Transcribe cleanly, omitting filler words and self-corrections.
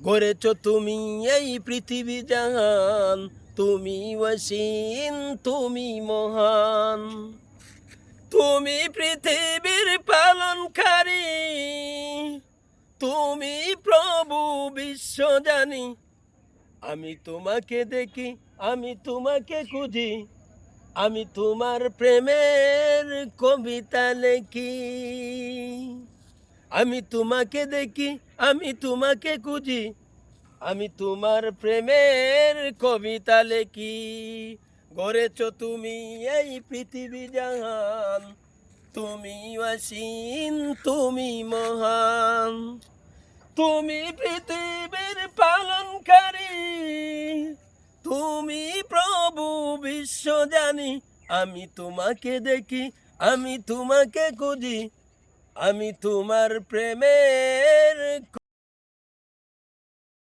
করেছ তুমি এই পৃথিবী জাহান, তুমি অসীম, তুমি মহান। তুমি পৃথিবীর পালনকারী, তুমি প্রভু বিশ্ব জানি। আমি তোমাকে দেখি, আমি তোমাকে খুঁজি, আমি তোমার প্রেমের কবিতা লেখি। আমি তোমাকে দেখি, আমি তোমাকে খুঁজি, আমি তোমার প্রেমের কবিতা লেখি। গড়েছ তুমি এই পৃথিবী জাহান, তুমি অসীম, তুমি মহান। তুমি পৃথিবীর পালনকারী, তুমি প্রভু বিশ্ব জানি। আমি তোমাকে দেখি, আমি তোমাকে খুঁজি, আমি তোমার প্রেমের